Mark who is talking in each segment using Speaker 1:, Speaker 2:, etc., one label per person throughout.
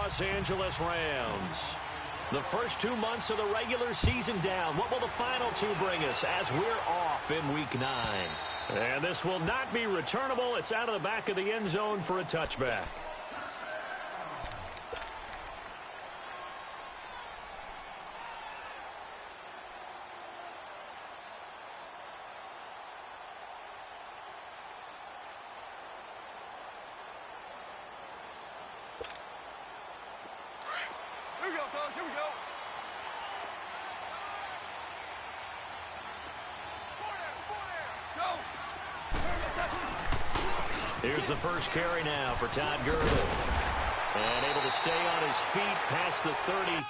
Speaker 1: Los Angeles Rams. The first 2 months of the regular season down. What will the final 2 bring us as we're off in Week 9? And this will not be returnable. It's out of the back of the end zone for a touchback.
Speaker 2: Here we go, fellas. Here we go.
Speaker 1: Here's the first carry now for Todd Gurley. And able to stay on his feet past the 30.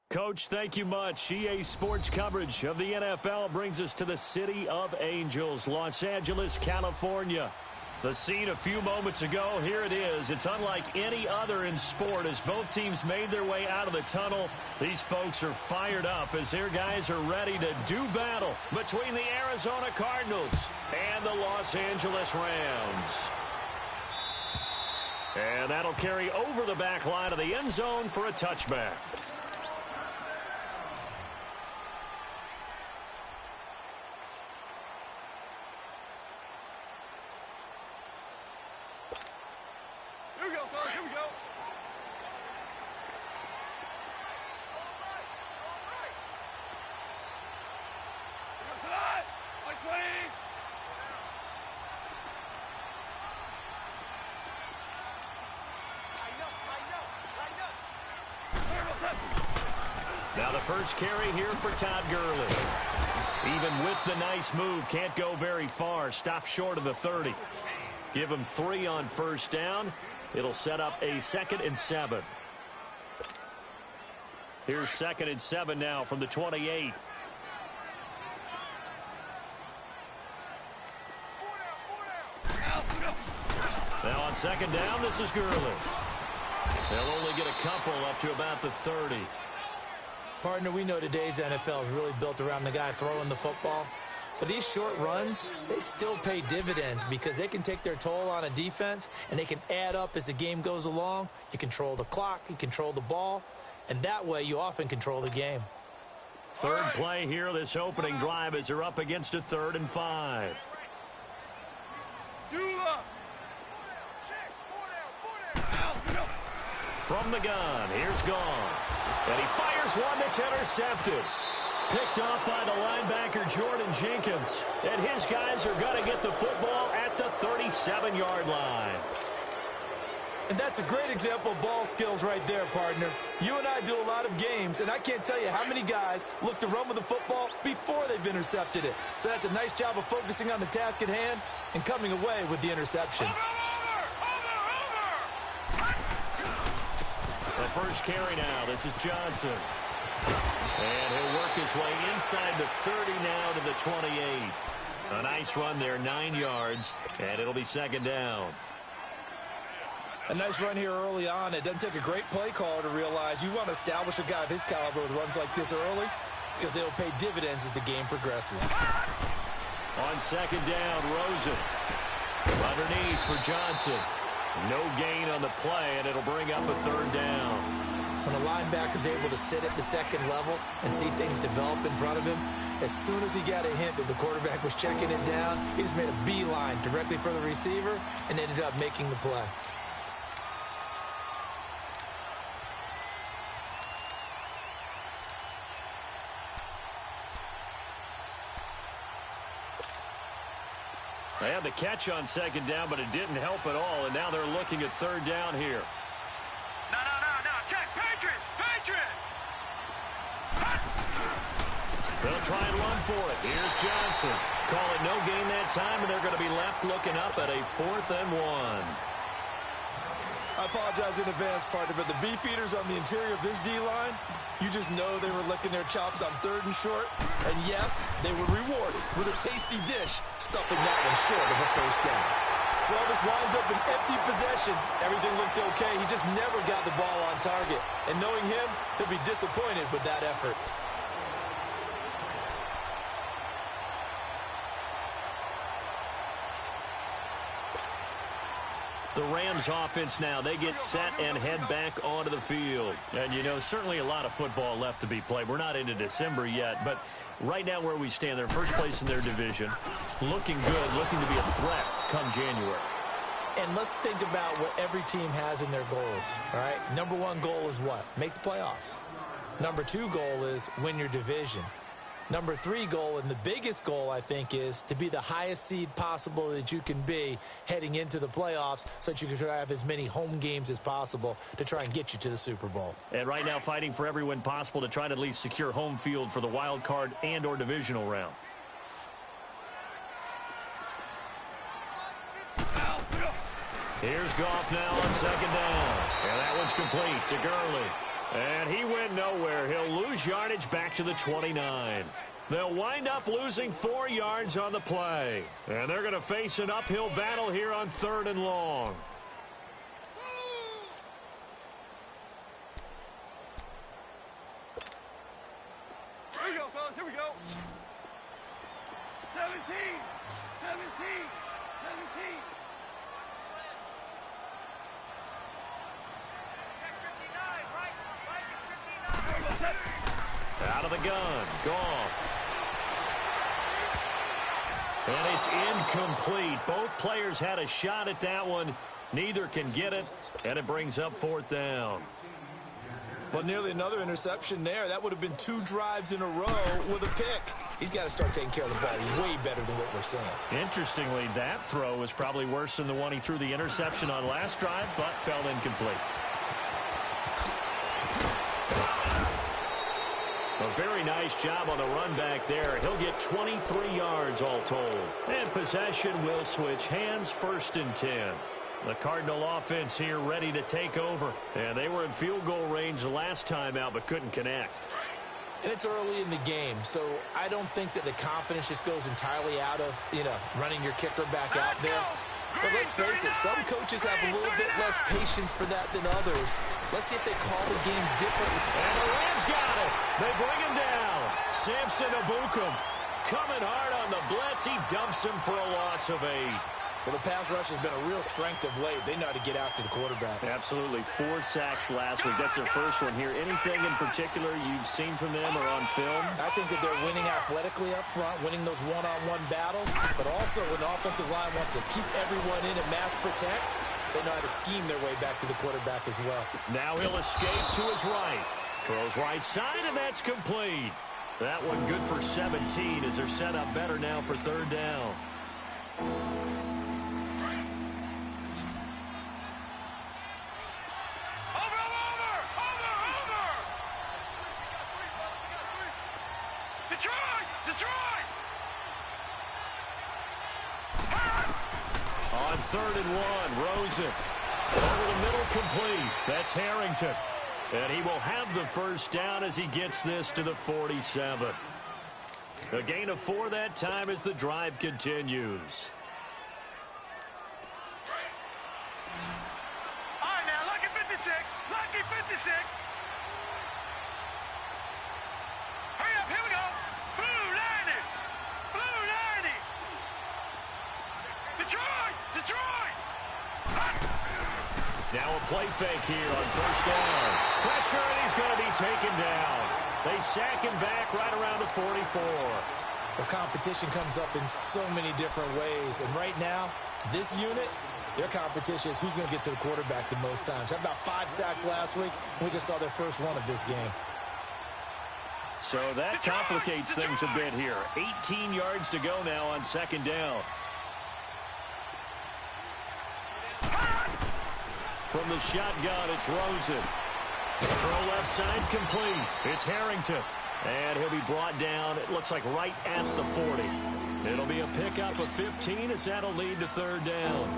Speaker 1: Coach, thank you much. EA Sports coverage of the NFL brings us to the City of Angels, Los Angeles, California. The scene a few moments ago, here it is. It's unlike any other in sport as both teams made their way out of the tunnel. These folks are fired up as their guys are ready to do battle between the Arizona Cardinals and the Los Angeles Rams. And that'll carry over the back line of the end zone for a touchback.
Speaker 2: Here we go, fellas. Here we go. Here comes tonight. Like playing.
Speaker 1: Now the first carry here for Todd Gurley. Even with the nice move, can't go very far. Stop short of the 30. Give him 3 on first down. It'll set up a 2nd and 7. Here's 2nd and 7 now from the 28. Now on 2nd down, this is Gurley. They'll only get a couple up to about the 30.
Speaker 3: Partner, we know today's NFL is really built around the guy throwing the football. But these short runs, they still pay dividends because they can take their toll on a defense and they can add up as the game goes along. You control the clock, you control the ball, and that way you often control the game.
Speaker 1: Third play here, this opening drive as they're up against a 3rd and 5. From the gun, here's Goff. And he fires one that's intercepted. Picked off by the linebacker, Jordan Jenkins. And his guys are going to get the football at the 37-yard line.
Speaker 3: And that's a great example of ball skills right there, partner. You and I do a lot of games, and I can't tell you how many guys look to run with the football before they've intercepted it. So that's a nice job of focusing on the task at hand and coming away with the interception.
Speaker 1: The first carry now, this is Johnson. And he'll work his way inside the 30 now to the 28. A nice run there, 9 yards, and it'll be 2nd down.
Speaker 3: A nice run here early on. It doesn't take a great play caller to realize you want to establish a guy of his caliber with runs like this early because they'll pay dividends as the game progresses.
Speaker 1: On 2nd down, Rosen. Underneath for Johnson. No gain on the play, and it'll bring up a 3rd down.
Speaker 3: When a linebacker's able to sit at the 2nd level and see things develop in front of him, as soon as he got a hint that the quarterback was checking it down, he just made a beeline directly for the receiver and ended up making the play.
Speaker 1: They had the catch on 2nd down, but it didn't help at all, and now they're looking at 3rd down here.
Speaker 2: No. Check. Patriots.
Speaker 1: They'll try and run for it. Here's Johnson. Call it no gain that time, and they're going to be left looking up at a 4th and 1.
Speaker 3: I apologize in advance, partner, but the beefeaters on the interior of this D-line, you just know they were licking their chops on 3rd and short. And yes, they were rewarded with a tasty dish, stuffing that one short of a first down. Well, this winds up an empty possession. Everything looked okay. He just never got the ball on target. And knowing him, he'll be disappointed with that effort.
Speaker 1: The Rams offense now, they get set and head back onto the field. And, you know, certainly a lot of football left to be played. We're not into December yet, but right now where we stand, they're first place in their division. Looking good, looking to be a threat come January.
Speaker 3: And let's think about what every team has in their goals, all right? Number 1 goal is what? Make the playoffs. Number 2 goal is win your division. Number 3 goal, and the biggest goal, I think, is to be the highest seed possible that you can be heading into the playoffs so that you can have as many home games as possible to try and get you to the Super Bowl.
Speaker 1: And right now fighting for every win possible to try to at least secure home field for the wild card and or divisional round. Here's Goff now on 2nd down. And that one's complete to Gurley. And he went nowhere. He'll lose yardage back to the 29. They'll wind up losing 4 yards on the play. And they're going to face an uphill battle here on 3rd and long.
Speaker 2: Here we go, fellas. Here we go. 17.
Speaker 1: Out of the gun, Goff. And it's incomplete. Both players had a shot at that one. Neither can get it, and it brings up 4th down.
Speaker 3: Well, nearly another interception there. That would have been 2 drives in a row with a pick. He's got to start taking care of the ball way better than what we're seeing.
Speaker 1: Interestingly, that throw was probably worse than the one he threw the interception on last drive, but fell incomplete. nice job on the run back there. He'll get 23 yards all told. And possession will switch hands, 1st and 10. The Cardinal offense here ready to take over. And they were in field goal range last time out but couldn't connect.
Speaker 3: And it's early in the game, so I don't think that the confidence just goes entirely out of, running your kicker back out there. But let's face it, some coaches have a little bit less patience for that than others. Let's see if they call the game differently.
Speaker 1: And the Rams got it. They bring him down. Samson Abukum coming hard on the blitz. He dumps him for a loss of 8.
Speaker 3: Well, the pass rush has been a real strength of late. They know how to get after the quarterback.
Speaker 1: Absolutely. 4 sacks last week. That's their first one here. Anything in particular you've seen from them or on film?
Speaker 3: I think that they're winning athletically up front, winning those one-on-one battles, but also when the offensive line wants to keep everyone in and mass protect, they know how to scheme their way back to the quarterback as well.
Speaker 1: Now he'll escape to his right. Throws right side, and that's complete. That one good for 17 as they're set up better now for 3rd down.
Speaker 2: Detroit!
Speaker 1: On 3rd and 1, Rosen. Over the middle, complete. That's Harrington. And he will have the 1st down as he gets this to the 47. A gain of 4 that time as the drive continues.
Speaker 2: All right, now, lucky 56. Lucky 56. Hurry up, here we go. Blue 90. Blue 90. Detroit!
Speaker 1: Now a play fake here on 1st down. Pressure, and he's going to be taken down. They sack him back right around the 44.
Speaker 3: The competition comes up in so many different ways. And right now, this unit, their competition is who's going to get to the quarterback the most times. Had about 5 sacks last week. We just saw their first one of this game.
Speaker 1: So that complicates things a bit here. 18 yards to go now on 2nd down. From the shotgun, it's Rosen. Throw left side complete. It's Harrington. And he'll be brought down, it looks like right at the 40. It'll be a pickup of 15 as that'll lead to 3rd down.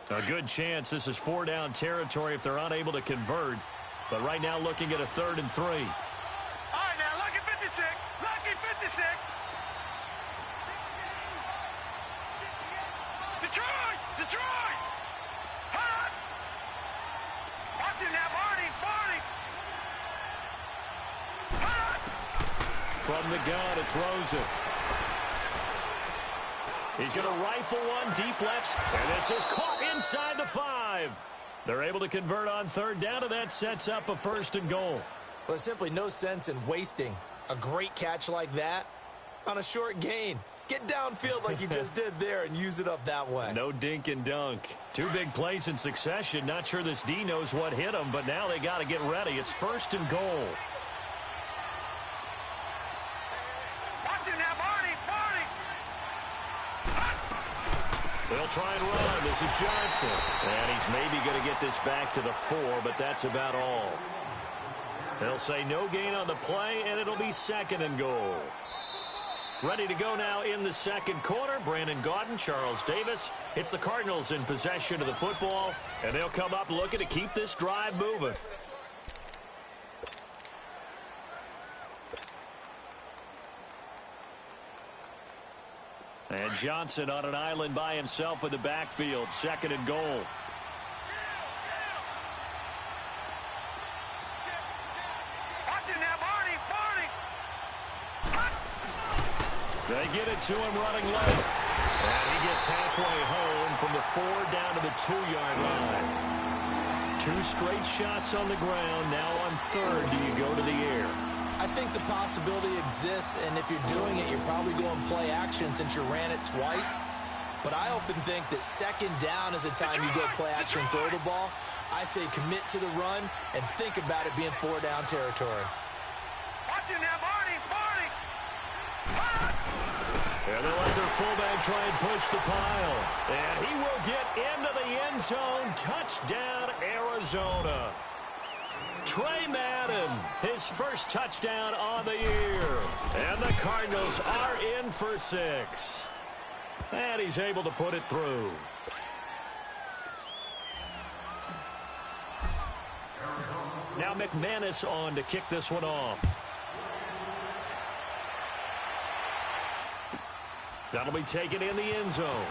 Speaker 1: A good chance this is 4-down territory if they're unable to convert. But right now looking at a 3rd and 3.
Speaker 2: All right, now, lucky 56. Lucky 56. Detroit! Hot! Watch it now, Barney! Hot!
Speaker 1: From the gun, it's Rosen. He's going to rifle one deep left. And this is caught inside the 5. They're able to convert on 3rd down, and that sets up a 1st and goal.
Speaker 3: Well, there's simply no sense in wasting a great catch like that on a short gain. Get downfield like you just did there and use it up that way.
Speaker 1: No dink and dunk. 2 big plays in succession. Not sure this D knows what hit him, but now they got to get ready. It's 1st and goal.
Speaker 2: Watch it now, Barney!
Speaker 1: They'll try and run. This is Johnson. And he's maybe going to get this back to the 4, but that's about all. They'll say no gain on the play, and it'll be 2nd and goal. Ready to go now in the 2nd quarter. Brandon Gaudin, Charles Davis. It's the Cardinals in possession of the football, and they'll come up looking to keep this drive moving. And Johnson on an island by himself in the backfield. 2nd and goal.
Speaker 2: Watch it now, Barney!
Speaker 1: They get it to him running left. And he gets halfway home from the 4 down to the 2-yard line. 2 straight shots on the ground. Now on 3rd, do you go to the air?
Speaker 3: I think the possibility exists, and if you're doing it, you're probably going play action since you ran it twice. But I often think that 2nd down is a time you go play action and throw the ball. I say commit to the run and think about it being 4-down territory.
Speaker 2: Watch it now, Barney!
Speaker 1: And they'll let their fullback try and push the pile. And he will get into the end zone. Touchdown, Arizona. Trey Madden, his first touchdown on the year. And the Cardinals are in for 6. And he's able to put it through. Now McManus on to kick this one off. That'll be taken in the end zone.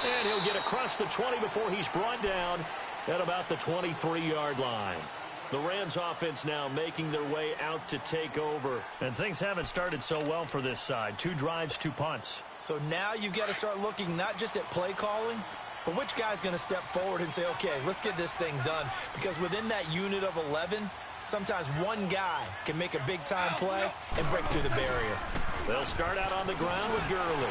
Speaker 1: And he'll get across the 20 before he's brought down at about the 23-yard line. The Rams offense now making their way out to take over. And things haven't started so well for this side. 2 drives, 2 punts.
Speaker 3: So now you've got to start looking not just at play calling, but which guy's going to step forward and say, okay, let's get this thing done. Because within that unit of 11, sometimes one guy can make a big-time play and break through the barrier.
Speaker 1: They'll start out on the ground with Gurley.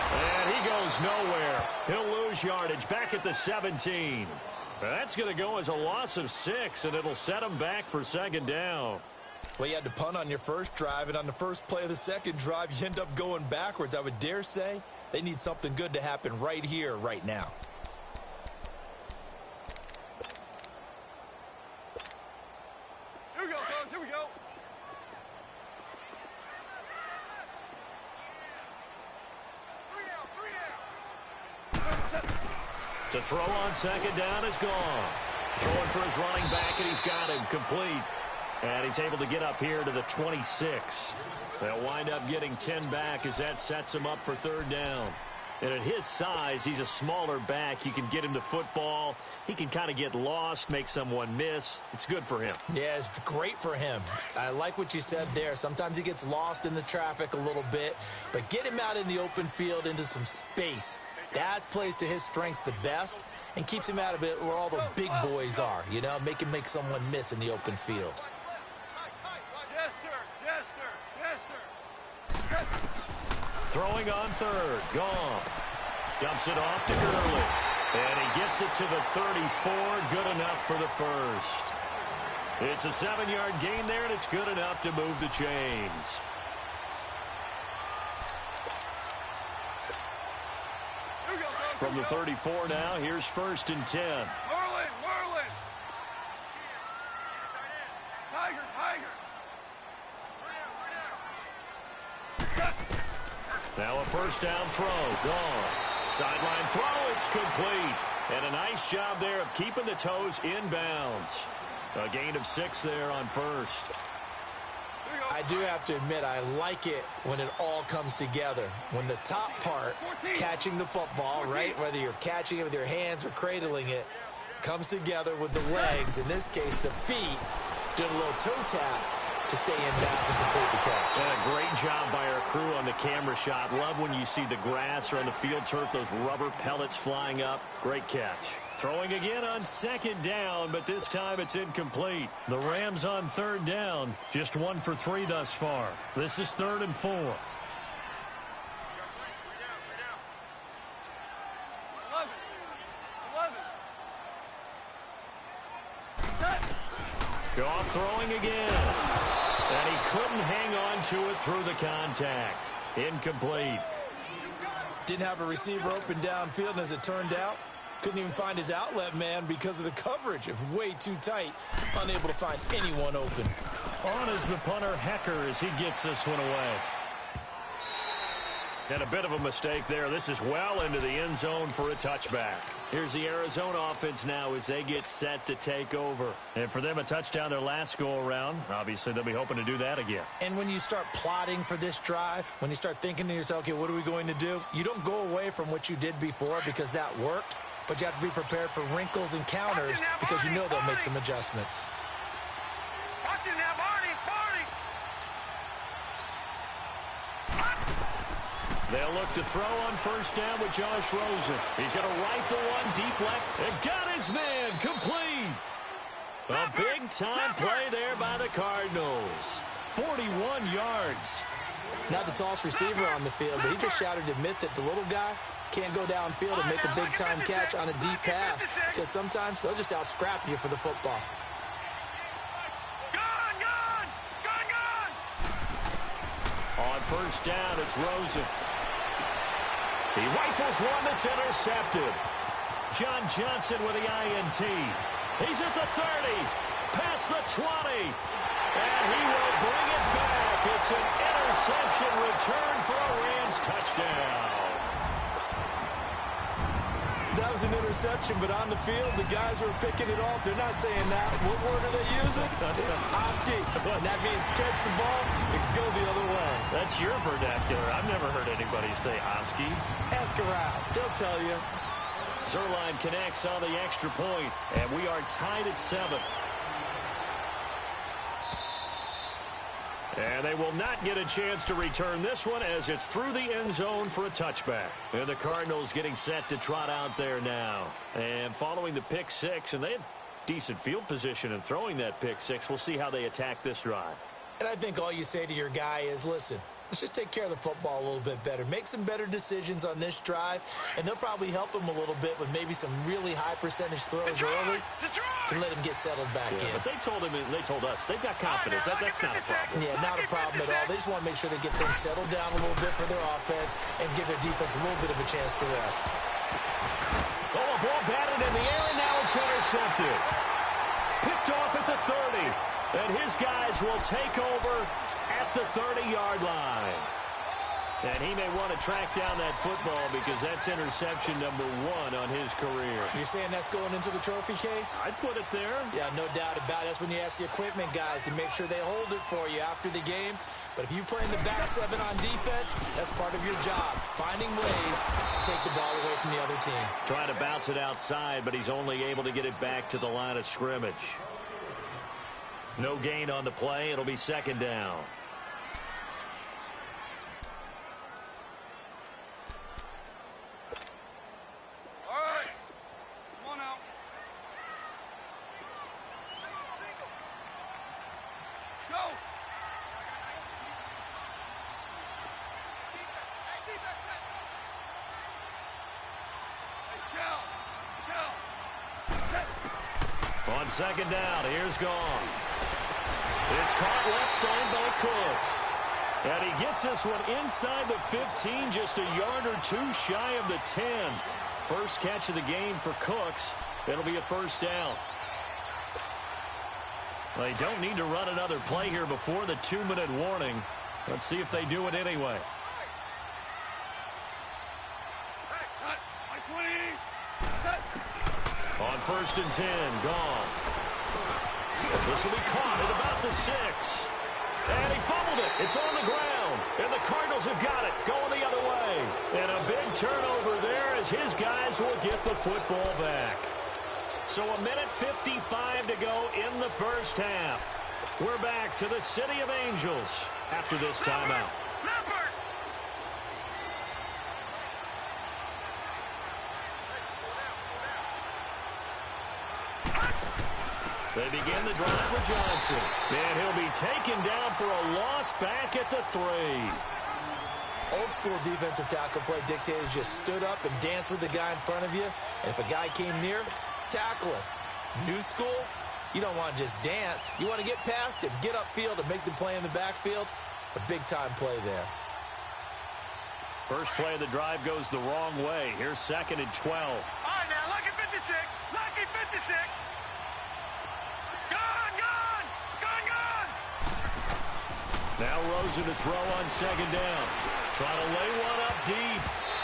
Speaker 1: And he goes nowhere. He'll lose yardage back at the 17. That's going to go as a loss of 6, and it'll set him back for 2nd down.
Speaker 3: Well, you had to punt on your first drive, and on the first play of the second drive, you end up going backwards. I would dare say they need something good to happen right here, right now.
Speaker 2: Here we go, fellas. Here we go.
Speaker 1: To throw on 2nd down is gone. Throwing for his running back, and he's got him complete. And he's able to get up here to the 26. They'll wind up getting 10 back as that sets him up for 3rd down. And at his size, he's a smaller back. You can get him to football. He can kind of get lost, make someone miss. It's good for him.
Speaker 3: Yeah, it's great for him. I like what you said there. Sometimes he gets lost in the traffic a little bit, but get him out in the open field into some space. That plays to his strengths the best and keeps him out of it where all the big boys are, you know, make him make someone miss in the open field.
Speaker 2: Yes, sir. Yes, sir. Yes, sir. Yes, sir.
Speaker 1: Throwing on 3rd. Goff dumps it off to Gurley. And he gets it to the 34. Good enough for the first. It's a 7-yard gain there, and it's good enough to move the chains. From the 34 now, here's 1st and 10.
Speaker 2: Merlin, Merlin. Tiger, Tiger.
Speaker 1: Now a 1st down throw. Gone. Sideline throw. It's complete. And a nice job there of keeping the toes inbounds. A gain of 6 there on 1st.
Speaker 3: I do have to admit, I like it when it all comes together. When the top part, catching the football, right, whether you're catching it with your hands or cradling it, comes together with the legs, in this case the feet, doing a little toe tap to stay in bounds and complete the catch.
Speaker 1: And a great job by our crew on the camera shot. Love when you see the grass or on the field turf, those rubber pellets flying up. Great catch. Throwing again on 2nd down, but this time it's incomplete. The Rams on 3rd down, just 1 for 3 thus far. This is 3rd and 4.
Speaker 2: 11.
Speaker 1: Goff throwing again. And he couldn't hang on to it through the contact. Incomplete.
Speaker 3: Didn't have a receiver open downfield, and as it turned out, couldn't even find his outlet man because of the coverage. It was way too tight. Unable to find anyone open.
Speaker 1: On is the punter, Hecker, as he gets this one away. And a bit of a mistake there. This is well into the end zone for a touchback. Here's the Arizona offense now as they get set to take over. And for them, a touchdown their last go-around. Obviously, they'll be hoping to do that again.
Speaker 3: And when you start plotting for this drive, when you start thinking to yourself, okay, what are we going to do? You don't go away from what you did before because that worked. But you have to be prepared for wrinkles and counters because you know they'll make some adjustments.
Speaker 2: Watch it now, Barney, Barney.
Speaker 1: They'll look to throw on 1st down with Josh Rosen. He's going to rifle one deep left and got his man complete. A big-time play there by the Cardinals. 41 yards.
Speaker 3: Not the tallest receiver on the field, but he just shouted to admit that the little guy can't go downfield and make a big-time catch on a deep pass because sometimes they'll just out-scrap you for the football.
Speaker 2: Gone, gone, gone, gone.
Speaker 1: first down. It's Rosen. He rifles one that's intercepted. John Johnson with the INT. He's at the 30, past the 20, and he will bring it back. It's an interception return for a Rams touchdown.
Speaker 3: That was an interception, but on the field, the guys who are picking it off, they're not saying that. What word are they using? It's Oski. And that means catch the ball and go the other way.
Speaker 1: That's your vernacular. I've never heard anybody say Oski.
Speaker 3: Ask around. They'll tell you.
Speaker 1: Zerline connects on the extra point, and we are tied at 7. And they will not get a chance to return this one as it's through the end zone for a touchback. And the Cardinals getting set to trot out there now. And following the pick six, and they had decent field position in throwing that pick six. We'll see how they attack this drive.
Speaker 3: And I think all you say to your guy is, listen, let's just take care of the football a little bit better. Make some better decisions on this drive, and they'll probably help him a little bit with maybe some really high percentage throws early to let him get settled back in.
Speaker 1: But they told him, and they told us, they've got confidence. That's not a problem.
Speaker 3: Yeah, not a problem at all. They just want to make sure they get things settled down a little bit for their offense and give their defense a little bit of a chance to rest.
Speaker 1: Oh, a ball batted in the air, and now it's intercepted. Picked off at the 30. And his guys will take over at the 30-yard line. And he may want to track down that football because that's interception number 1 on his career.
Speaker 3: You're saying that's going into the trophy case?
Speaker 1: I'd put it there.
Speaker 3: Yeah, no doubt about it. That's when you ask the equipment guys to make sure they hold it for you after the game. But if you play in the back 7 on defense, that's part of your job, finding ways to take the ball away from the other team.
Speaker 1: Trying to bounce it outside, but he's only able to get it back to the line of scrimmage. No gain on the play. It'll be second down.
Speaker 2: All right. Come on out. Go. Hey, Shell.
Speaker 1: On second down, here's Goff. It's caught left side by Cooks. And he gets this one inside the 15, just a yard or two shy of the 10. First catch of the game for Cooks. It'll be a first down. They don't need to run another play here before the 2-minute warning. Let's see if they do it anyway. On first and 10, Goff. This will be caught at about the 6. And he fumbled it. It's on the ground. And the Cardinals have got it. Going the other way. And a big turnover there as his guys will get the football back. So a minute 55 to go in the first half. We're back to the City of Angels after this timeout. They begin the drive with Johnson. And he'll be taken down for a loss back at the 3.
Speaker 3: Old school defensive tackle play dictators just stood up and danced with the guy in front of you. And if a guy came near, tackle him. New school, you don't want to just dance. You want to get past him, get upfield, and make the play in the backfield. A big-time play there.
Speaker 1: First play of the drive goes the wrong way. Here's second and 12.
Speaker 2: All right, now, lucky 56. Lucky 56.
Speaker 1: Now Rosen to throw on second down. Trying to lay one up deep.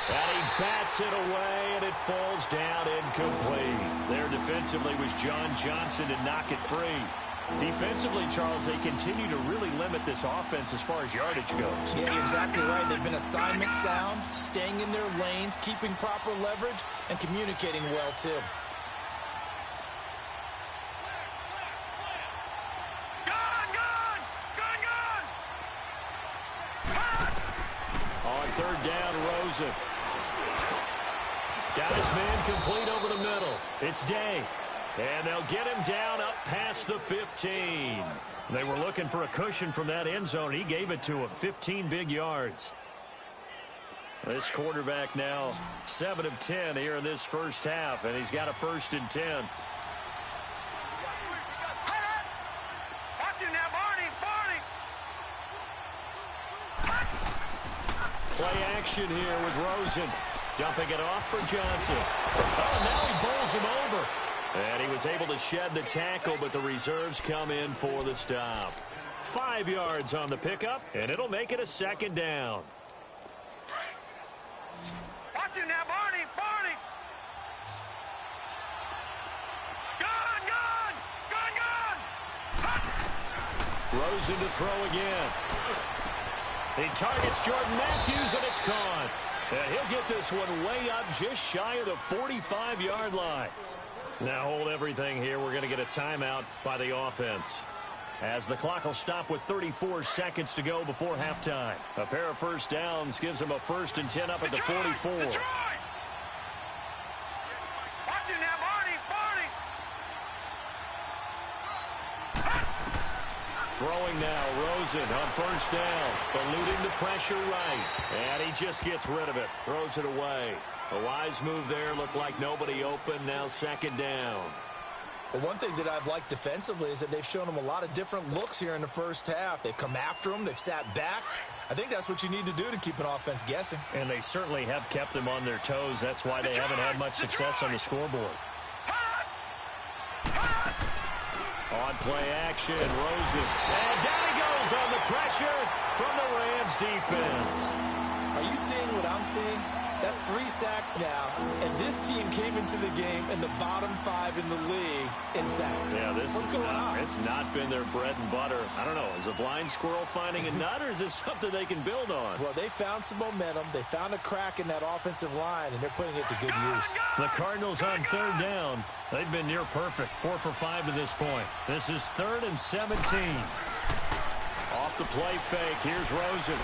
Speaker 1: And he bats it away, and it falls down incomplete. There defensively was John Johnson to knock it free. Defensively, Charles, they continue to really limit this offense as far as yardage goes.
Speaker 3: Yeah, you're exactly right. They've been assignment sound, staying in their lanes, keeping proper leverage, and communicating well, too.
Speaker 1: On third down, Rosen. Got his man complete over the middle. It's Day. And they'll get him down up past the 15. They were looking for a cushion from that end zone. He gave it to him. 15 big yards. This quarterback now 7 of 10 here in this first half. And he's got a first and 10.
Speaker 2: Watch it now, Barney.
Speaker 1: action here with Rosen. Dumping it off for Johnson. Oh, now he bowls him over. And he was able to shed the tackle, but the reserves come in for the stop. 5 yards on the pickup, and it'll make it a second down.
Speaker 2: Watch him now, Barney. Barney. Gun.
Speaker 1: Rosen to throw again. He targets Jordan Matthews, and it's caught. And he'll get this one way up just shy of the 45-yard line. Now hold everything here. We're going to get a timeout by the offense, as the clock will stop with 34 seconds to go before halftime. A pair of first downs gives them a 1st and 10 up at the 44.
Speaker 2: Watch him now, Barney.
Speaker 1: Throwing now, Rosen on first down, eluding the pressure right. And he just gets rid of it, throws it away. A wise move there, looked like nobody open, now second down.
Speaker 3: Well, one thing that I've liked defensively is that they've shown them a lot of different looks here in the first half. They've come after them. They've sat back. I think that's what you need to do to keep an offense guessing.
Speaker 1: And they certainly have kept them on their toes. That's why they haven't had much success on the scoreboard. On play action, Rosen. And down he goes on the pressure from the Rams defense.
Speaker 3: Are you seeing what I'm seeing? That's 3 sacks now, and this team came into the game in the bottom 5 in the league in sacks.
Speaker 1: Yeah,
Speaker 3: What's going on?
Speaker 1: It's not been their bread and butter. I don't know, is a blind squirrel finding a nut, or is this something they can build on?
Speaker 3: Well, they found some momentum. They found a crack in that offensive line, and they're putting it to good use.
Speaker 1: The Cardinals on third down. They've been near perfect, 4 for 5 to this point. This is 3rd and 17. Off the play fake, here's Rosen.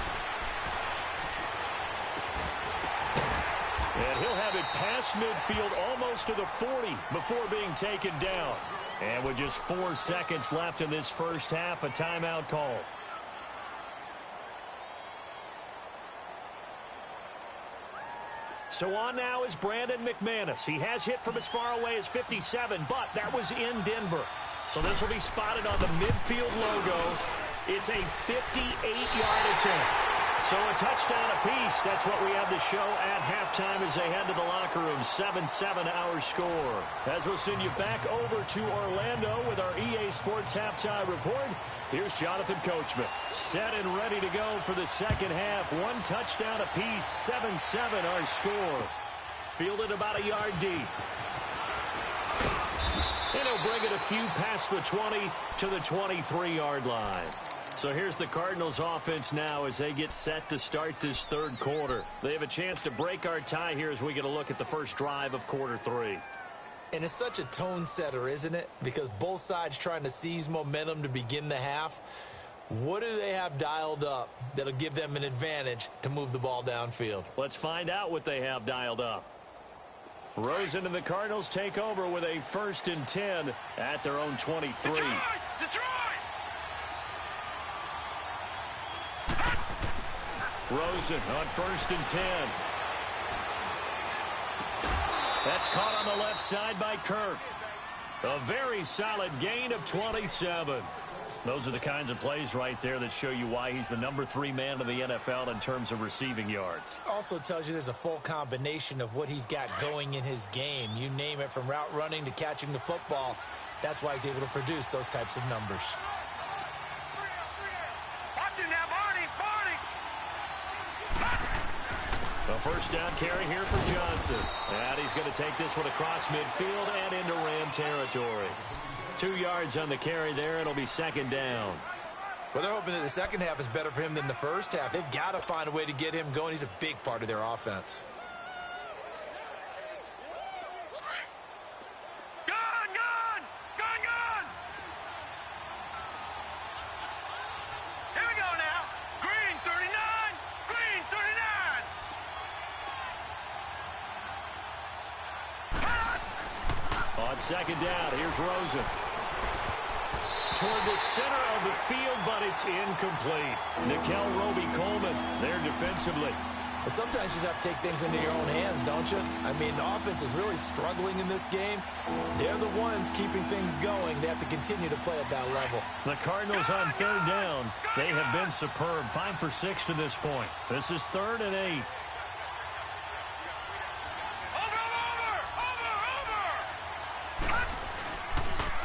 Speaker 1: And he'll have it past midfield almost to the 40 before being taken down. And with just 4 seconds left in this first half, a timeout call. So on now is Brandon McManus. He has hit from as far away as 57, but that was in Denver. So this will be spotted on the midfield logo. It's a 58-yard attempt. So a touchdown apiece. That's what we have to show at halftime as they head to the locker room. 7-7 our score. As we'll send you back over to Orlando with our EA Sports halftime report. Here's Jonathan Coachman. Set and ready to go for the second half. 1 touchdown apiece. 7-7 our score. Fielded about a yard deep. And he'll bring it a few past the 20 to the 23-yard line. So here's the Cardinals offense now as they get set to start this third quarter. They have a chance to break our tie here as we get a look at the first drive of quarter 3.
Speaker 3: And it's such a tone setter, isn't it? Because both sides trying to seize momentum to begin the half. What do they have dialed up that'll give them an advantage to move the ball downfield?
Speaker 1: Let's find out what they have dialed up. Rosen and the Cardinals take over with a 1st and 10 at their own 23.
Speaker 2: Detroit!
Speaker 1: Rosen on 1st and 10. That's caught on the left side by Kirk. A very solid gain of 27. Those are the kinds of plays right there that show you why he's the number 3 man in the NFL in terms of receiving yards.
Speaker 3: Also tells you there's a full combination of what he's got going in his game. You name it, from route running to catching the football. That's why he's able to produce those types of numbers.
Speaker 2: Watch him now, Barney.
Speaker 1: A first down carry here for Johnson. And he's going to take this one across midfield and into Ram territory. 2 yards on the carry there. It'll be second down.
Speaker 3: Well, they're hoping that the second half is better for him than the first half. They've got to find a way to get him going. He's a big part of their offense.
Speaker 2: Here we go now. Green 39. Green 39.
Speaker 1: On second down, here's Rosen. Toward the center of the field, but it's incomplete. Nickel Roby-Coleman there defensively.
Speaker 3: But sometimes you just have to take things into your own hands, don't you? I mean, the offense is really struggling in this game. They're the ones keeping things going. They have to continue to play at that level.
Speaker 1: The Cardinals on third down. They have been superb. 5 for 6 to this point. This is 3rd and 8.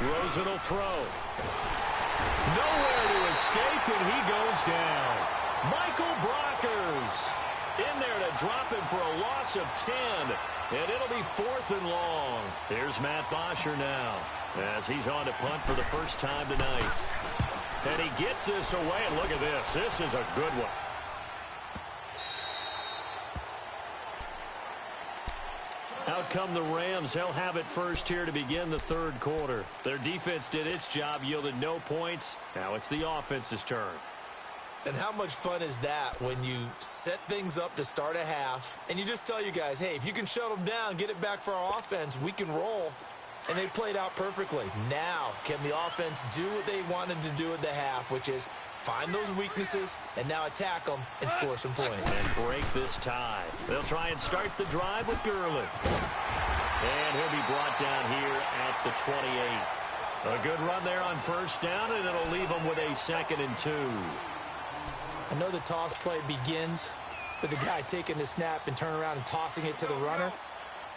Speaker 1: Rosen will throw. Nowhere to escape, and he goes down. Michael Brockers in there to drop him for a loss of 10, and it'll be 4th and long. Here's Matt Bosher now as he's on to punt for the first time tonight. And he gets this away, and look at this. This is a good one. Out come the Rams. They'll have it first here to begin the third quarter. Their defense did its job, yielded no points. Now it's the offense's turn.
Speaker 3: And how much fun is that when you set things up to start a half, and you just tell you guys, hey, if you can shut them down, get it back for our offense, we can roll. And they played out perfectly. Now, can the offense do what they wanted to do at the half, which is find those weaknesses and now attack them and score some points.
Speaker 1: And break this tie. They'll try and start the drive with Gurley. And he'll be brought down here at the 28. A good run there on first down, and it'll leave them with a 2nd and 2.
Speaker 3: I know the toss play begins with the guy taking the snap and turning around and tossing it to the runner.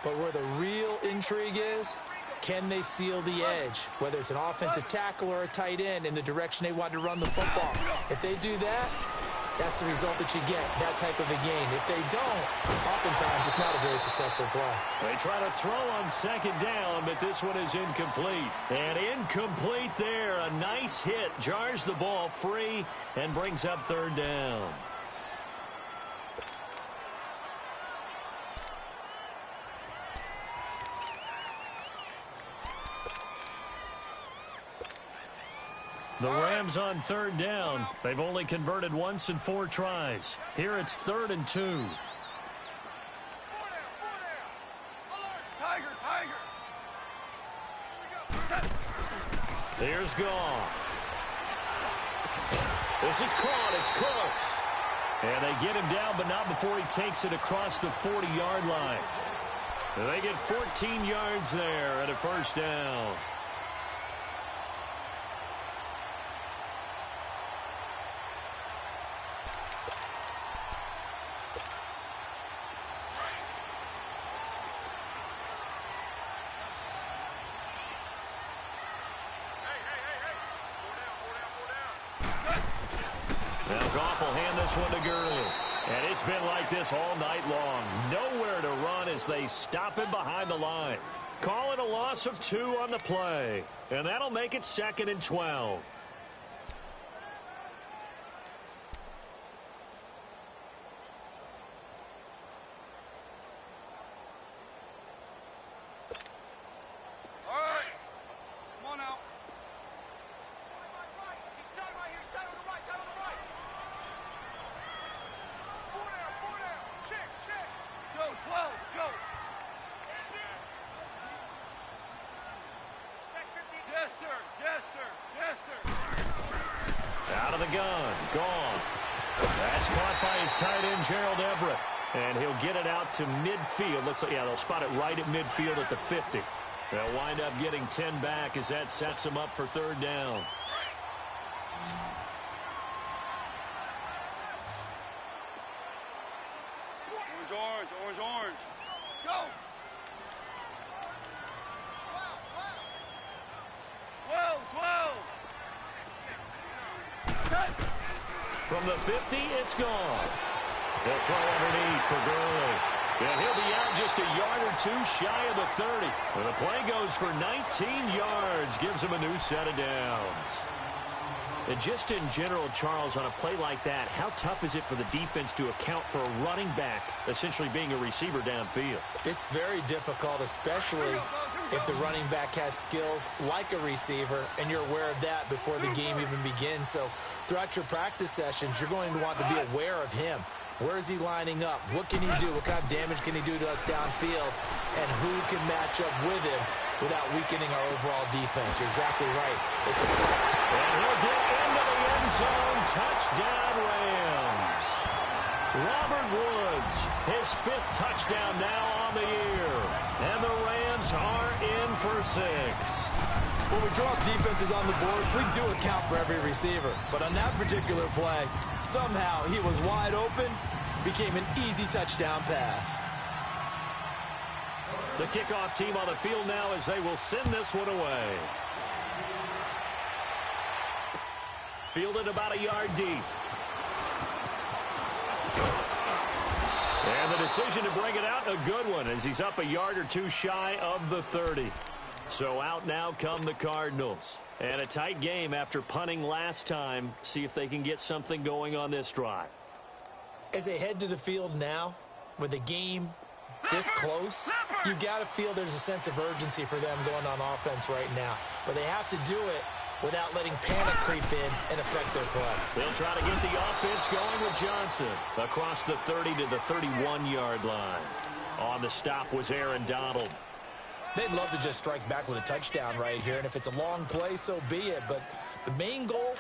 Speaker 3: But where the real intrigue is, can they seal the edge, whether it's an offensive tackle or a tight end, in the direction they want to run the football? If they do that, that's the result that you get, that type of a game. If they don't, oftentimes it's not a very successful play.
Speaker 1: They try to throw on 2nd down, but this one is incomplete. And incomplete there. A nice hit. Jars the ball free and brings up 3rd down. The Rams on 3rd down. They've only converted once in 4 tries. Here it's 3rd and 2. Here's Goff. This is caught. It's Cooks. And they get him down, but not before he takes it across the 40-yard line. They get 14 yards there and a 1st down. Now Goff will hand this one to Gurley. And it's been like this all night long. Nowhere to run as they stop him behind the line. Call it a loss of 2 on the play. And that'll make it 2nd and 12. Out of the gun. Gone. That's caught by his tight end, Gerald Everett. And he'll get it out to midfield. Looks like, yeah, they'll spot it right at midfield at the 50. They'll wind up getting 10 back as that sets them up for 3rd down.
Speaker 2: Orange, orange, orange. Go! 12, 12.
Speaker 1: From the 50, it's Goff. They'll throw underneath for Gurley. And he'll be out just a yard or 2 shy of the 30. And the play goes for 19 yards. Gives him a new set of downs. And just in general, Charles, on a play like that, how tough is it for the defense to account for a running back essentially being a receiver downfield?
Speaker 3: It's very difficult, especially if the running back has skills like a receiver, and you're aware of that before the game even begins. So throughout your practice sessions, you're going to want to be aware of him. Where is he lining up? What can he do? What kind of damage can he do to us downfield? And who can match up with him without weakening our overall defense? You're exactly right. It's a tough time.
Speaker 1: And he'll get into the end zone. Touchdown, Rams. Robert Woods, his 5th touchdown now on the year. And the Rams are in for 6.
Speaker 3: When we drop defenses on the board, we do account for every receiver. But on that particular play, somehow he was wide open, became an easy touchdown pass.
Speaker 1: The kickoff team on the field now as they will send this one away. Fielded about a yard deep. And the decision to bring it out, a good one, as he's up a yard or two shy of the 30. So out now come the Cardinals. And a tight game after punting last time. See if they can get something going on this drive.
Speaker 3: As they head to the field now, with the game this close, you've got to feel there's a sense of urgency for them going on offense right now. But they have to do it without letting panic creep in and affect their play.
Speaker 1: They'll try to get the offense going with Johnson across the 30 to the 31-yard line. On the stop was Aaron Donald.
Speaker 3: They'd love to just strike back with a touchdown right here, and if it's a long play, so be it. But the main goal,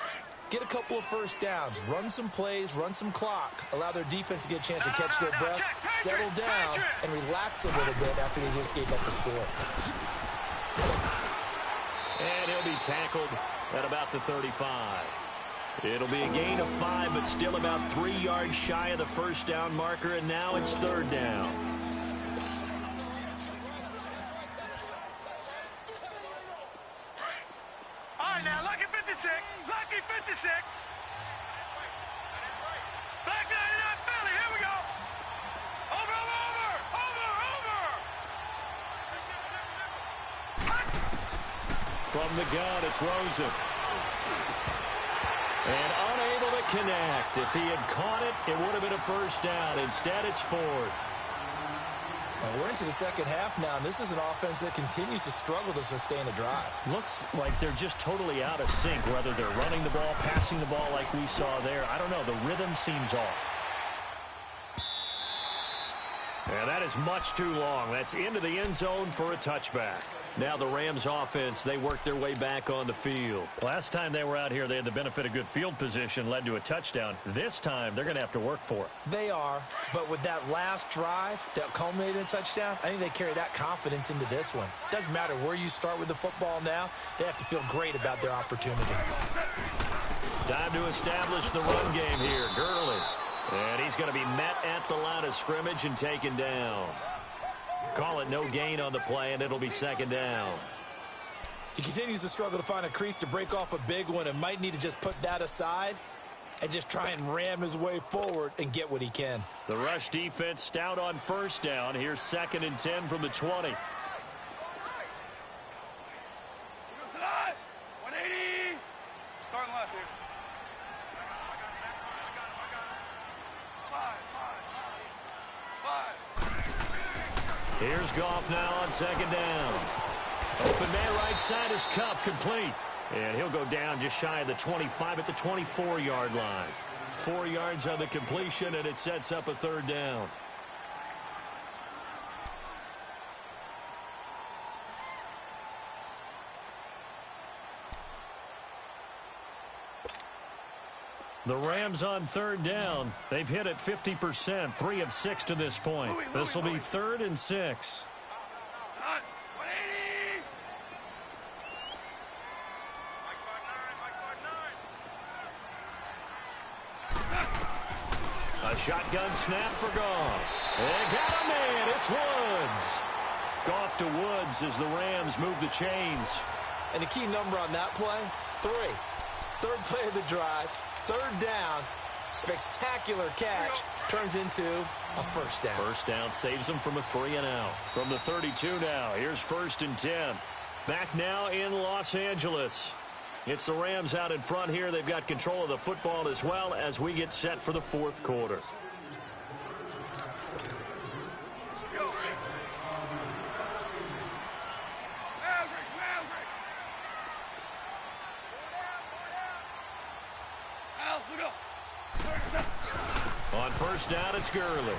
Speaker 3: get a couple of first downs, run some plays, run some clock, allow their defense to get a chance to catch their breath, settle down, and relax a little bit after they just gave up the score.
Speaker 1: And he'll be tackled at about the 35. It'll be a gain of 5, but still about 3 yards shy of the first down marker, and now it's third down.
Speaker 2: All right, now, lucky 56. Lucky 56. Black 99 Philly. Here we go. Over, over, over, over, over.
Speaker 1: From the gun, it's Rosen. And unable to connect. If he had caught it, it would have been a first down. Instead, it's fourth.
Speaker 3: And we're into the second half now, and this is an offense that continues to struggle to sustain a drive.
Speaker 1: Looks like they're just totally out of sync, whether they're running the ball, passing the ball like we saw there. I don't know. The rhythm seems off. And that is much too long. That's into the end zone for a touchback. Now the Rams offense, they worked their way back on the field. Last time they were out here, they had the benefit of good field position, led to a touchdown. This time, they're going to have to work for it.
Speaker 3: They are, but with that last drive that culminated in a touchdown, I think they carry that confidence into this one. Doesn't matter where you start with the football now, they have to feel great about their opportunity.
Speaker 1: Time to establish the run game here. Gurley. And he's going to be met at the line of scrimmage and taken down. Call it no gain on the play, and it'll be second down.
Speaker 3: He continues to struggle to find a crease to break off a big one and might need to just put that aside and just try and ram his way forward and get what he can.
Speaker 1: The rush defense stout on first down. Here's 2nd and 10 from the 20.
Speaker 2: 180. Starting left here.
Speaker 1: Here's Goff now on second down. Open man right side is Kupp, complete. And he'll go down just shy of the 25 at the 24-yard line. 4 yards on the completion, and it sets up a third down. The Rams on third down. They've hit it 50%, 3 of 6 to this point. This will be 3rd and 6.
Speaker 2: 180.
Speaker 1: A shotgun snap for Goff. They got a man. It's Woods. Goff to Woods as the Rams move the chains.
Speaker 3: And the key number on that play, 3. Third play of the drive. Third down, spectacular catch, turns into a first down.
Speaker 1: First down saves them from a 3-and-out. From the 32 now, here's 1st and 10. Back now in Los Angeles. It's the Rams out in front here. They've got control of the football as well as we get set for the 4th quarter. On first down, it's Gurley.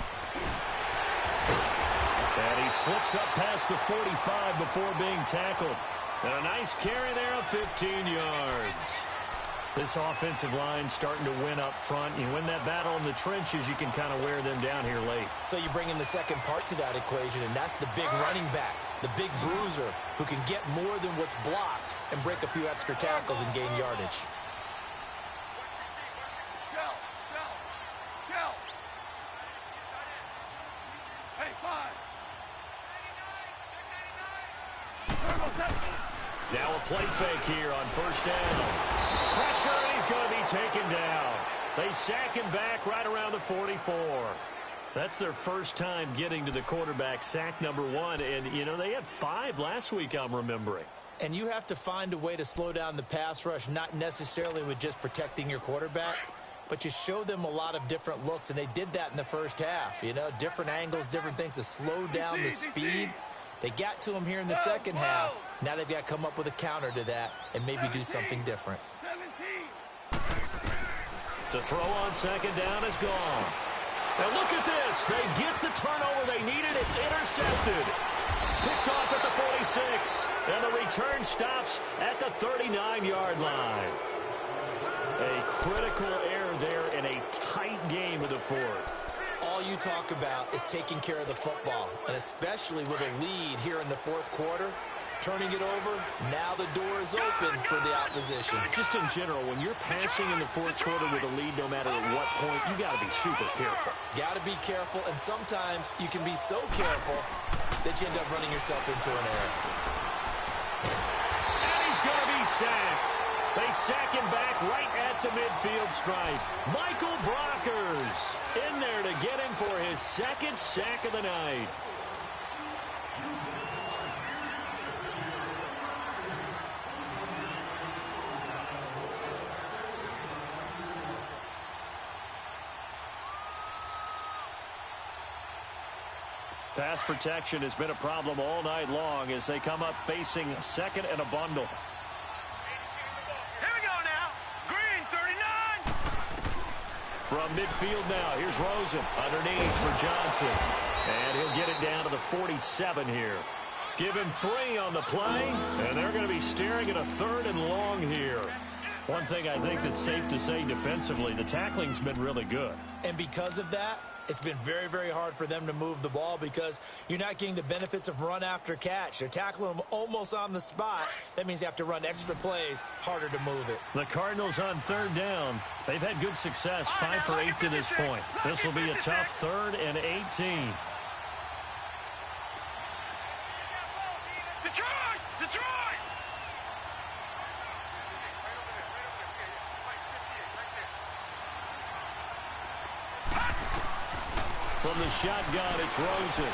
Speaker 1: And he slips up past the 45 before being tackled. And a nice carry there of 15 yards. This offensive line starting to win up front. You win that battle in the trenches, you can kind of wear them down here late.
Speaker 3: So you bring in the second part to that equation, and that's the big running back, the big bruiser, who can get more than what's blocked and break a few extra tackles and gain yardage.
Speaker 1: Now a play fake here on first down. Pressure, and he's going to be taken down. They sack him back right around the 44. That's their first time getting to the quarterback, sack number 1. And, you know, they had 5 last week, I'm remembering.
Speaker 3: And you have to find a way to slow down the pass rush, not necessarily with just protecting your quarterback, but you show them a lot of different looks, and they did that in the first half. You know, different angles, different things to slow down the speed. They got to him here in the second half. Now they've got to come up with a counter to that and maybe do something different.
Speaker 1: To throw on second down is gone. And look at this. They get the turnover they needed. It's intercepted. Picked off at the 46. And the return stops at the 39-yard line. A critical error there in a tight game of the fourth.
Speaker 3: All you talk about is taking care of the football, and especially with a lead here in the fourth quarter. Turning it over, now the door is open for the opposition.
Speaker 1: Just in general, when you're passing in the fourth quarter with a lead, no matter at what point, you got to be super careful.
Speaker 3: Got to be careful, and sometimes you can be so careful that you end up running yourself into an error.
Speaker 1: And he's going to be sacked. They sack him back right at the midfield stripe. Michael Brockers in there to get him for his second sack of the night. Pass protection has been a problem all night long as they come up facing second and a bundle.
Speaker 2: Here we go now. Green, 39.
Speaker 1: From midfield now, here's Rosen underneath for Johnson. And he'll get it down to the 47 here. Give him 3 on the play, and they're going to be staring at a 3rd and long here. One thing I think that's safe to say defensively, the tackling's been really good.
Speaker 3: And because of that, it's been very, very hard for them to move the ball because you're not getting the benefits of run after catch. They're tackling them almost on the spot. That means you have to run extra plays, harder to move it.
Speaker 1: The Cardinals on 3rd down. They've had good success, 5 for 8 to this point. This will be a tough 3rd and 18.
Speaker 2: Detroit! Detroit!
Speaker 1: From the shotgun, it's Rosen.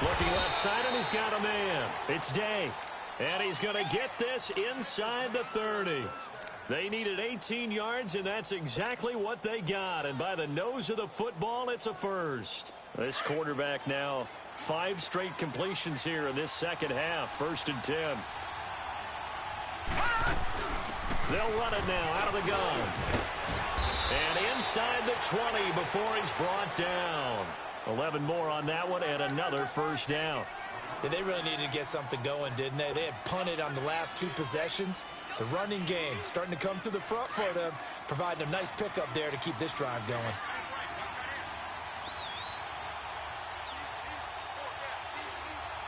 Speaker 1: Looking left side, and he's got a man. It's Day. And he's going to get this inside the 30. They needed 18 yards, and that's exactly what they got. And by the nose of the football, it's a first. This quarterback now 5 straight completions here in this second half. 1st and 10. They'll run it now out of the gun. And inside the 20 before he's brought down. 11 more on that one and another first down.
Speaker 3: Yeah, they really needed to get something going, didn't they? They had punted on the last 2 possessions. The running game starting to come to the front for them, providing a nice pickup there to keep this drive going.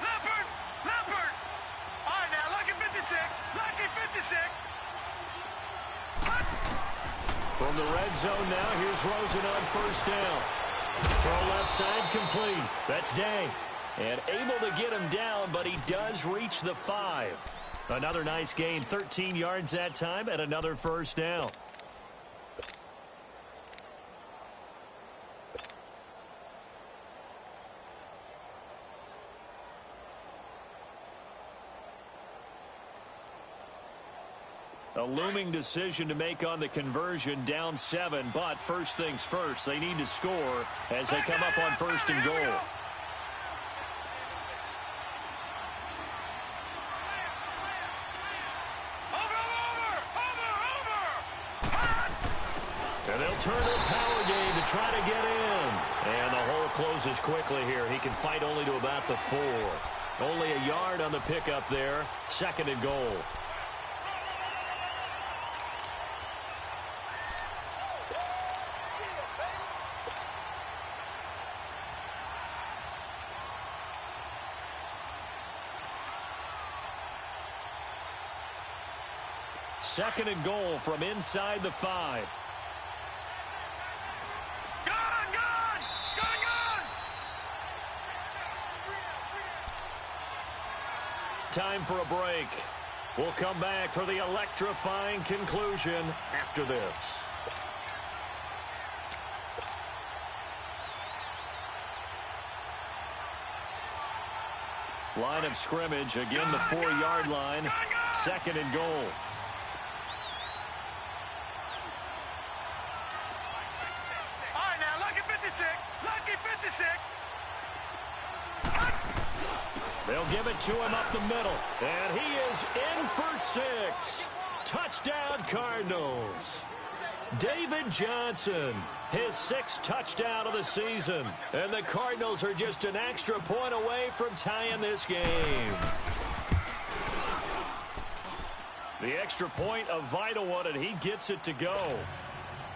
Speaker 2: Leopard! Leopard! All right, now, lucky 56. Lucky 56.
Speaker 1: From the red zone now, here's Rosen on 1st down. Throw left side complete. That's Day. And able to get him down, but he does reach the 5. Another nice gain, 13 yards that time, and another first down. A looming decision to make on the conversion, down 7, but first things first, they need to score as they come up on 1st and goal. And they'll turn to a power game to try to get in. And the hole closes quickly here. He can fight only to about the 4. Only a yard on the pickup there. 2nd and goal. Second and goal from inside the 5. Time for a break. We'll come back for the electrifying conclusion after this. Line of scrimmage, again the 4-yard line, 2nd and goal.
Speaker 2: All right, now, lucky 56. Lucky 56.
Speaker 1: They'll give it to him up the middle. And he is in for 6. Touchdown, Cardinals. David Johnson, his 6th touchdown of the season. And the Cardinals are just an extra point away from tying this game. The extra point, a vital one, and he gets it to go.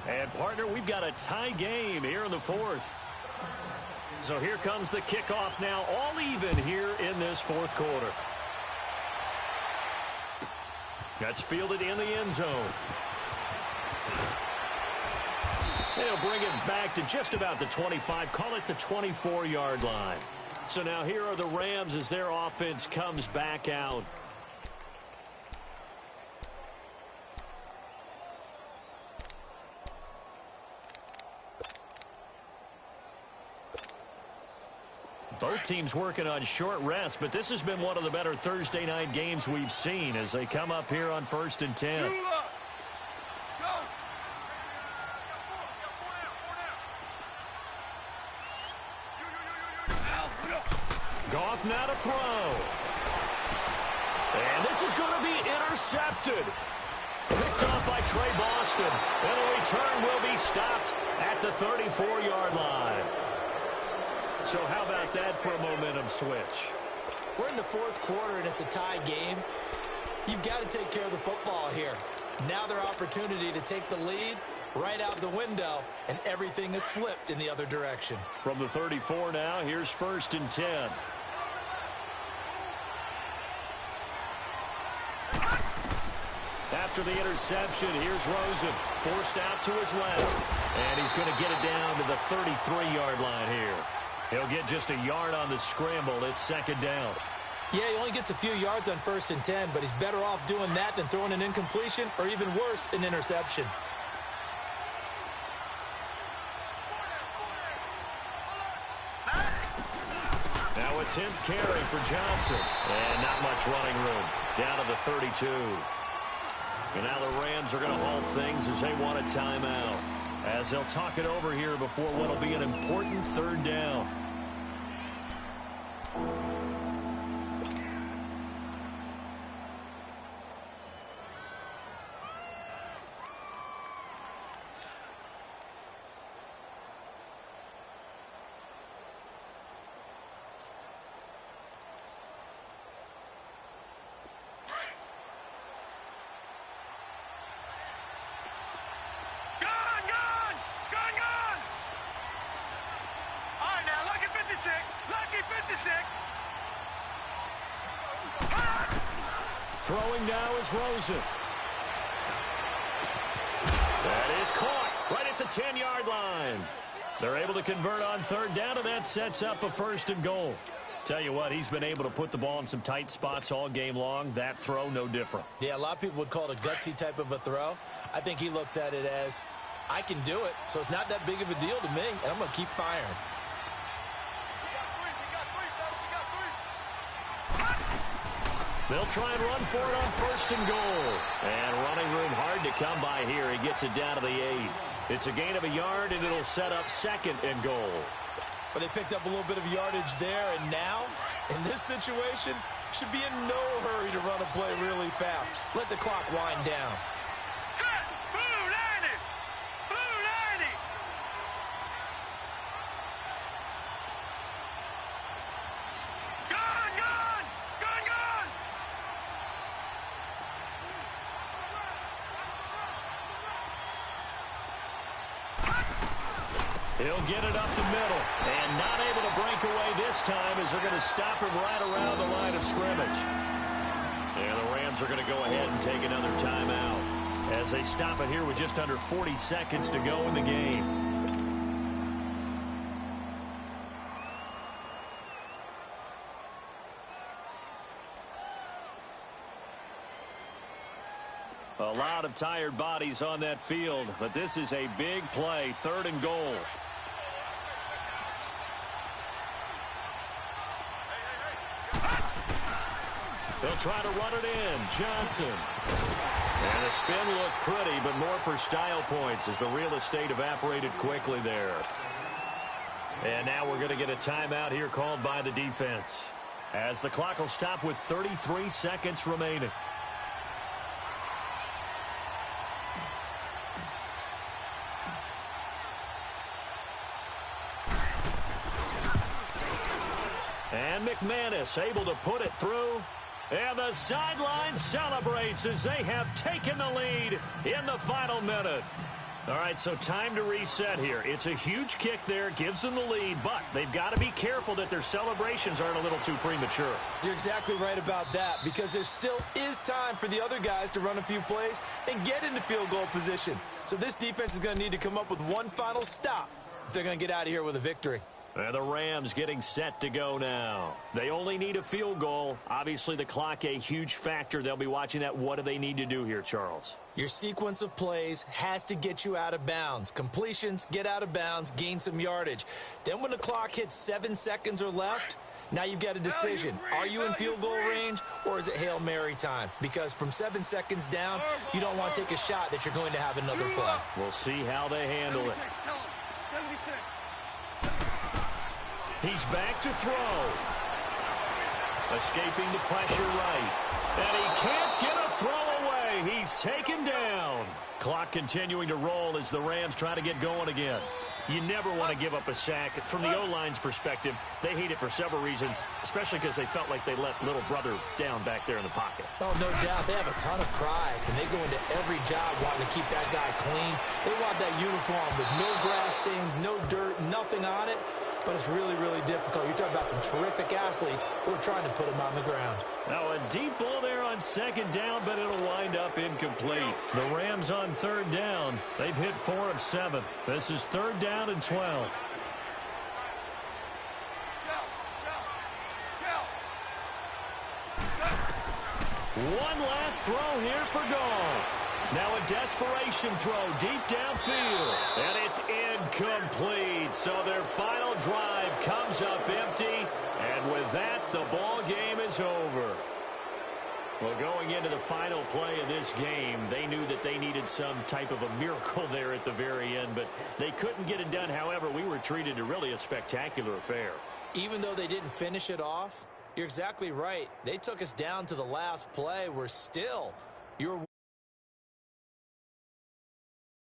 Speaker 1: And, partner, we've got a tie game here in the 4th. So here comes the kickoff now, all even here in this 4th quarter. That's fielded in the end zone. They'll bring it back to just about the 25, call it the 24-yard line. So now here are the Rams as their offense comes back out. Both teams working on short rest, but this has been one of the better Thursday night games we've seen as they come up here on 1st and 10. Goff now to throw. And this is going to be intercepted. Picked off by Trey Boston. And the return will be stopped at the 34-yard line. So how about that for a momentum switch?
Speaker 3: We're in the 4th quarter, and it's a tie game. You've got to take care of the football here. Now their opportunity to take the lead right out the window, and everything is flipped in the other direction.
Speaker 1: From the 34 now, here's 1st and 10. After the interception, here's Rosen, forced out to his left. And he's going to get it down to the 33-yard line here. He'll get just a yard on the scramble. It's 2nd down.
Speaker 3: Yeah, he only gets a few yards on 1st and 10, but he's better off doing that than throwing an incompletion or even worse, an interception.
Speaker 1: Now a 10th carry for Johnson. And not much running room. Down to the 32. And now the Rams are going to hold things as they want a timeout, as they'll talk it over here before what will be an important 3rd down. Throwing now is Rosen. That is caught right at the 10-yard line. They're able to convert on 3rd down, and that sets up a 1st and goal. Tell you what, he's been able to put the ball in some tight spots all game long. That throw, no different.
Speaker 3: Yeah, a lot of people would call it a gutsy type of a throw. I think he looks at it as, I can do it, so it's not that big of a deal to me, and I'm going to keep firing.
Speaker 1: They'll try and run for it on 1st and goal. And running room hard to come by here. He gets it down to the 8. It's a gain of a yard, and it'll set up 2nd and goal.
Speaker 3: But they picked up a little bit of yardage there, and now, in this situation, should be in no hurry to run a play really fast. Let the clock wind down.
Speaker 2: Set! Blue 90! Blue 90! Gone! Gone! Gone! Gone!
Speaker 1: He'll get it up the middle, and not able to break away this time as they're going to stop him right around the line of scrimmage. And the Rams are going to go ahead and take another timeout as they stop it here with just under 40 seconds to go in the game. A lot of tired bodies on that field, but this is a big play, 3rd and goal. They'll try to run it in. Johnson. And the spin looked pretty, but more for style points as the real estate evaporated quickly there. And now we're going to get a timeout here called by the defense, as the clock will stop with 33 seconds remaining. And McManus able to put it through. And the sideline celebrates as they have taken the lead in the final minute. All right, so time to reset here. It's a huge kick there, gives them the lead, but they've got to be careful that their celebrations aren't a little too premature.
Speaker 3: You're exactly right about that, because there still is time for the other guys to run a few plays and get into field goal position. So this defense is going to need to come up with one final stop if they're going to get out of here with a victory.
Speaker 1: And the Rams getting set to go now. They only need a field goal. Obviously, the clock a huge factor. They'll be watching that. What do they need to do here, Charles?
Speaker 3: Your sequence of plays has to get you out of bounds. Completions, get out of bounds, gain some yardage. Then when the clock hits 7 seconds or left, now you've got a decision. Are you in field goal range, or is it Hail Mary time? Because from 7 seconds down, you don't want to take a shot that you're going to have another play.
Speaker 1: We'll see how they handle it.
Speaker 2: 76.
Speaker 1: He's back to throw. Escaping the pressure right. And he can't get a throw away. He's taken down. Clock continuing to roll as the Rams try to get going again. You never want to give up a sack. From the O-line's perspective, they hate it for several reasons, especially because they felt like they let little brother down back there in the pocket.
Speaker 3: Oh, no doubt. They have a ton of pride, and they go into every job wanting to keep that guy clean. They want that uniform with no grass stains, no dirt, nothing on it. But it's really, really difficult. You're talking about some terrific athletes who are trying to put him on the ground.
Speaker 1: Now a deep ball there on 2nd down, but it'll wind up incomplete. The Rams on 3rd down. They've hit 4 of 7. This is 3rd down and 12. One last throw here for goal. Now a desperation throw deep downfield. And it's incomplete. So their final drive comes up empty. And with that, the ball game is over. Well, going into the final play of this game, they knew that they needed some type of a miracle there at the very end, but they couldn't get it done. However, we were treated to really a spectacular affair.
Speaker 3: Even though they didn't finish it off, you're exactly right. They took us down to the last play. We're still...